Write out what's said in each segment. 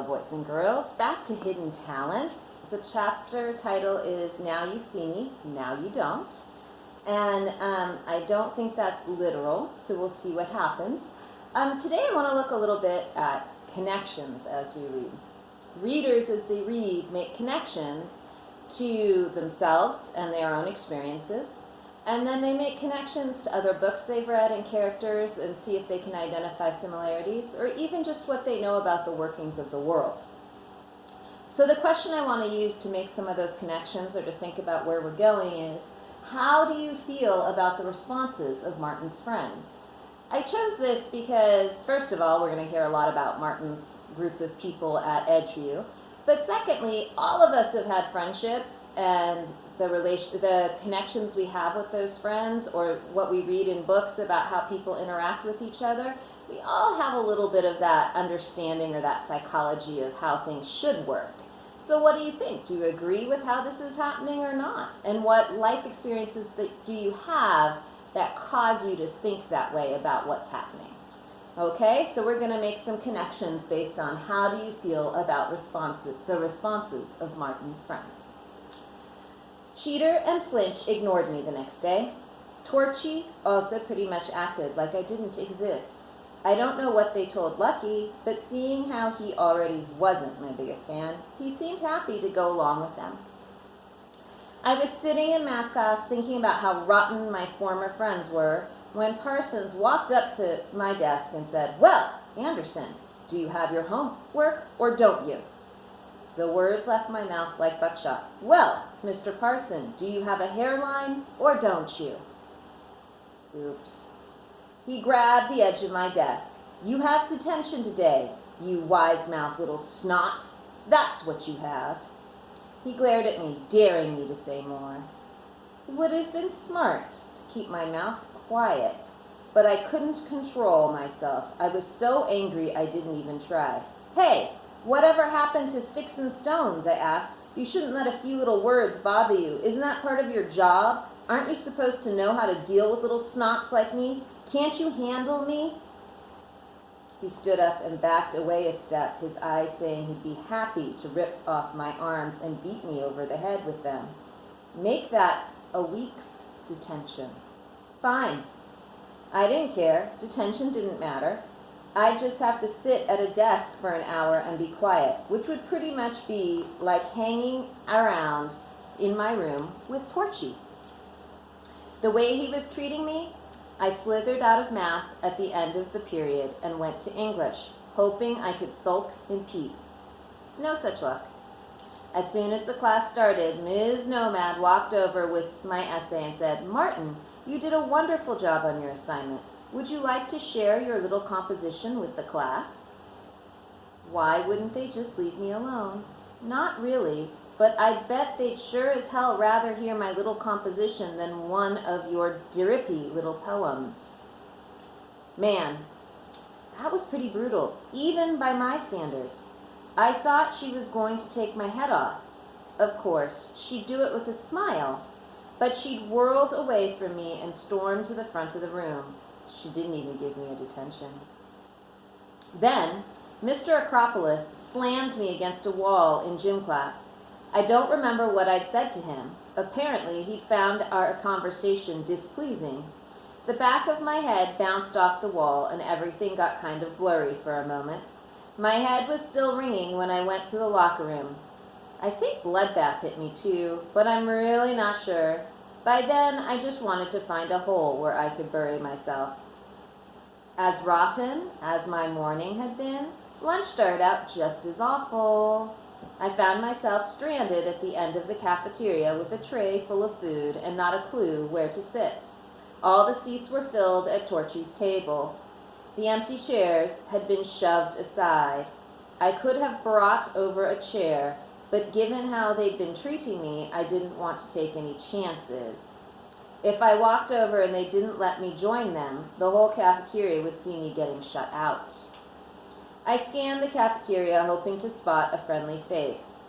boys and girls. Back to Hidden Talents. The chapter title is Now You See Me, Now You Don't. And I don't think that's literal, so we'll see what happens. Today I want to look a little bit at connections as we read. Readers, as they read, make connections to themselves and their own experiences. And then they make connections to other books they've read and characters and see if they can identify similarities or even just what they know about the workings of the world. So the question I want to use to make some of those connections or to think about where we're going is, how do you feel about the responses of Martin's friends? I chose this because, first of all, we're going to hear a lot about Martin's group of people at Edgeview. But secondly, all of us have had friendships, and the connections we have with those friends, or what we read in books about how people interact with each other, we all have a little bit of that understanding or that psychology of how things should work. So what do you think? Do you agree with how this is happening or not? And what life experiences do you have that cause you to think that way about what's happening? Okay, so we're going to make some connections based on how do you feel about the responses of Martin's friends. Cheater and Flinch ignored me the next day. Torchy also pretty much acted like I didn't exist. I don't know what they told Lucky, but seeing how he already wasn't my biggest fan, he seemed happy to go along with them. I was sitting in math class thinking about how rotten my former friends were when Parsons walked up to my desk and said, "Well, Anderson, do you have your homework or don't you?" The words left my mouth like buckshot. "Well, Mr. Parson, do you have a hairline or don't you?" Oops. He grabbed the edge of my desk. "You have detention today, you wise-mouthed little snot. That's what you have." He glared at me, daring me to say more. It would have been smart to keep my mouth quiet, but I couldn't control myself. I was so angry I didn't even try. "Hey, whatever happened to sticks and stones?" I asked. "You shouldn't let a few little words bother you. Isn't that part of your job? Aren't you supposed to know how to deal with little snots like me? Can't you handle me?" He stood up and backed away a step, his eyes saying he'd be happy to rip off my arms and beat me over the head with them. Make that a week's detention. Fine. I didn't care. Detention didn't matter. I'd just have to sit at a desk for an hour and be quiet, which would pretty much be like hanging around in my room with Torchy. The way he was treating me, I slithered out of math at the end of the period and went to English, hoping I could sulk in peace. No such luck. As soon as the class started, Ms. Nomad walked over with my essay and said, "Martin, you did a wonderful job on your assignment. Would you like to share your little composition with the class?" Why wouldn't they just leave me alone? Not really, but I'd bet they'd sure as hell rather hear my little composition than one of your drippy little poems. Man, that was pretty brutal, even by my standards. I thought she was going to take my head off. Of course, she'd do it with a smile, but she'd whirled away from me and stormed to the front of the room. She didn't even give me a detention. Then, Mr. Acropolis slammed me against a wall in gym class. I don't remember what I'd said to him. Apparently, he'd found our conversation displeasing. The back of my head bounced off the wall and everything got kind of blurry for a moment. My head was still ringing when I went to the locker room. I think Bloodbath hit me too, but I'm really not sure. By then, I just wanted to find a hole where I could bury myself. As rotten as my morning had been, lunch started out just as awful. I found myself stranded at the end of the cafeteria with a tray full of food and not a clue where to sit. All the seats were filled at Torchy's table. The empty chairs had been shoved aside. I could have brought over a chair, but given how they'd been treating me, I didn't want to take any chances. If I walked over and they didn't let me join them, the whole cafeteria would see me getting shut out. I scanned the cafeteria, hoping to spot a friendly face.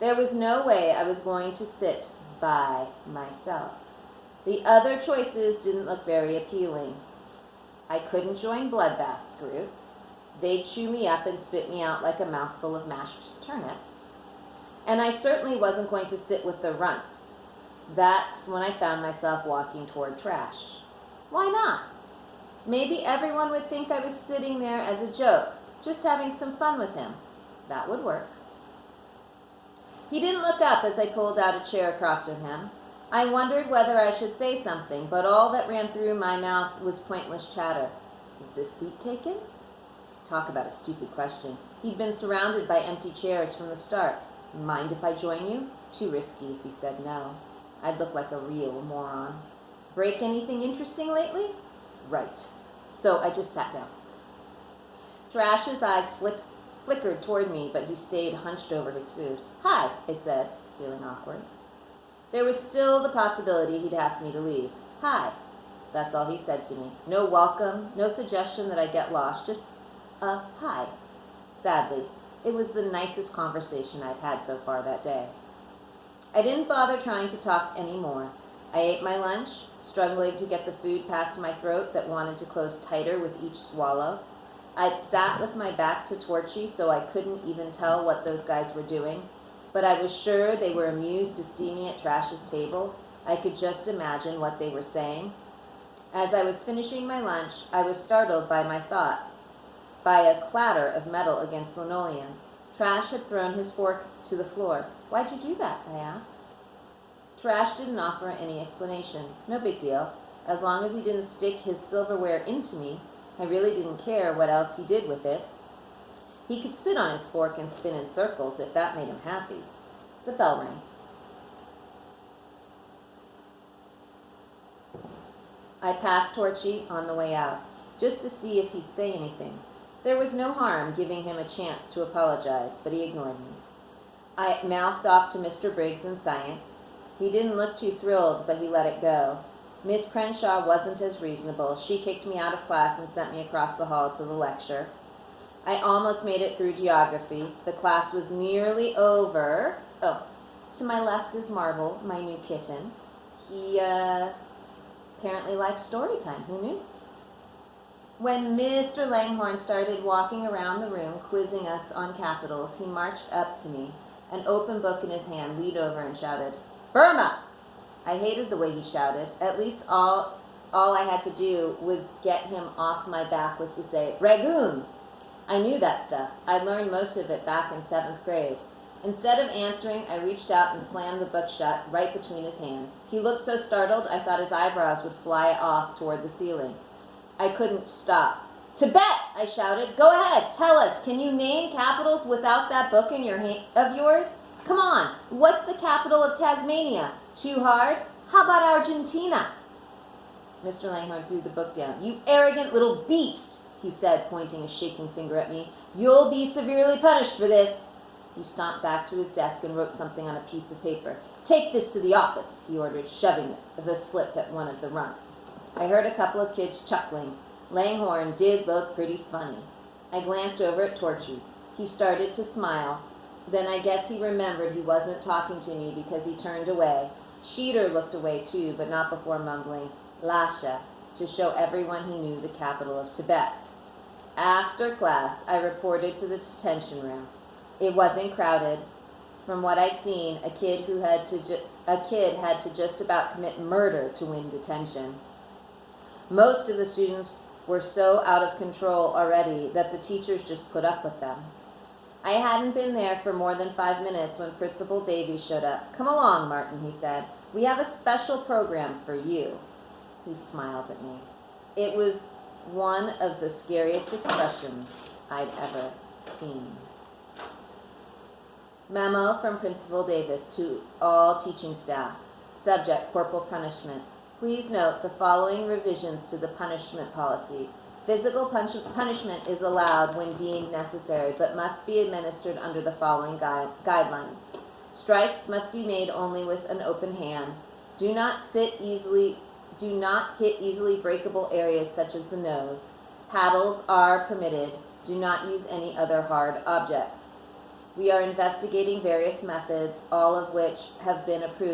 There was no way I was going to sit by myself. The other choices didn't look very appealing. I couldn't join Bloodbath's group. They'd chew me up and spit me out like a mouthful of mashed turnips. And I certainly wasn't going to sit with the runts. That's when I found myself walking toward Trash. Why not? Maybe everyone would think I was sitting there as a joke, just having some fun with him. That would work. He didn't look up as I pulled out a chair across from him. I wondered whether I should say something, but all that ran through my mouth was pointless chatter. Is this seat taken? Talk about a stupid question. He'd been surrounded by empty chairs from the start. Mind if I join you? Too risky if he said no. I'd look like a real moron. Break anything interesting lately? Right. So I just sat down. Trash's eyes flickered toward me, but he stayed hunched over his food. Hi, I said, feeling awkward. There was still the possibility he'd ask me to leave. Hi. That's all he said to me. No welcome, no suggestion that I get lost, just a hi. Sadly, it was the nicest conversation I'd had so far that day. I didn't bother trying to talk anymore. I ate my lunch, struggling to get the food past my throat that wanted to close tighter with each swallow. I'd sat with my back to Torchy so I couldn't even tell what those guys were doing, but I was sure they were amused to see me at Trash's table. I could just imagine what they were saying. As I was finishing my lunch, I was startled by my thoughts, by a clatter of metal against linoleum. Trash had thrown his fork to the floor. Why'd you do that? I asked. Trash didn't offer any explanation. No big deal. As long as he didn't stick his silverware into me, I really didn't care what else he did with it. He could sit on his fork and spin in circles if that made him happy. The bell rang. I passed Torchy on the way out, just to see if he'd say anything. There was no harm giving him a chance to apologize, but he ignored me. I mouthed off to Mr. Briggs in science. He didn't look too thrilled, but he let it go. Miss Crenshaw wasn't as reasonable. She kicked me out of class and sent me across the hall to the lecture. I almost made it through geography. The class was nearly over. Oh, to my left is Marvel, my new kitten. He apparently likes story time. Who knew? When Mr. Langhorne started walking around the room, quizzing us on capitals, he marched up to me, an open book in his hand, leaned over and shouted, Burma! I hated the way he shouted. At least all I had to do was get him off my back was to say, Ragoon! I knew that stuff. I'd learned most of it back in 7th grade. Instead of answering, I reached out and slammed the book shut right between his hands. He looked so startled, I thought his eyebrows would fly off toward the ceiling. I couldn't stop. Tibet! I shouted. Go ahead, tell us. Can you name capitals without that book in your of yours? Come on, what's the capital of Tasmania? Too hard? How about Argentina? Mr. Langhorne threw the book down. You arrogant little beast, he said, pointing a shaking finger at me. You'll be severely punished for this. He stomped back to his desk and wrote something on a piece of paper. Take this to the office, he ordered, shoving the slip at one of the runts. I heard a couple of kids chuckling. Langhorne did look pretty funny. I glanced over at Torchy. He started to smile. Then I guess he remembered he wasn't talking to me because he turned away. Sheeter looked away too, but not before mumbling, Lasha, to show everyone he knew the capital of Tibet. After class, I reported to the detention room. It wasn't crowded. From what I'd seen, a kid had to just about commit murder to win detention. Most of the students were so out of control already that the teachers just put up with them. I hadn't been there for more than 5 minutes when Principal Davies showed up. Come along, Martin, he said. We have a special program for you. He smiled at me. It was one of the scariest expressions I'd ever seen. Memo from Principal Davis to all teaching staff. Subject, corporal punishment. Please note the following revisions to the punishment policy. Physical punishment is allowed when deemed necessary, but must be administered under the following guidelines. Strikes must be made only with an open hand. Do not hit easily breakable areas such as the nose. Paddles are permitted. Do not use any other hard objects. We are investigating various methods, all of which have been approved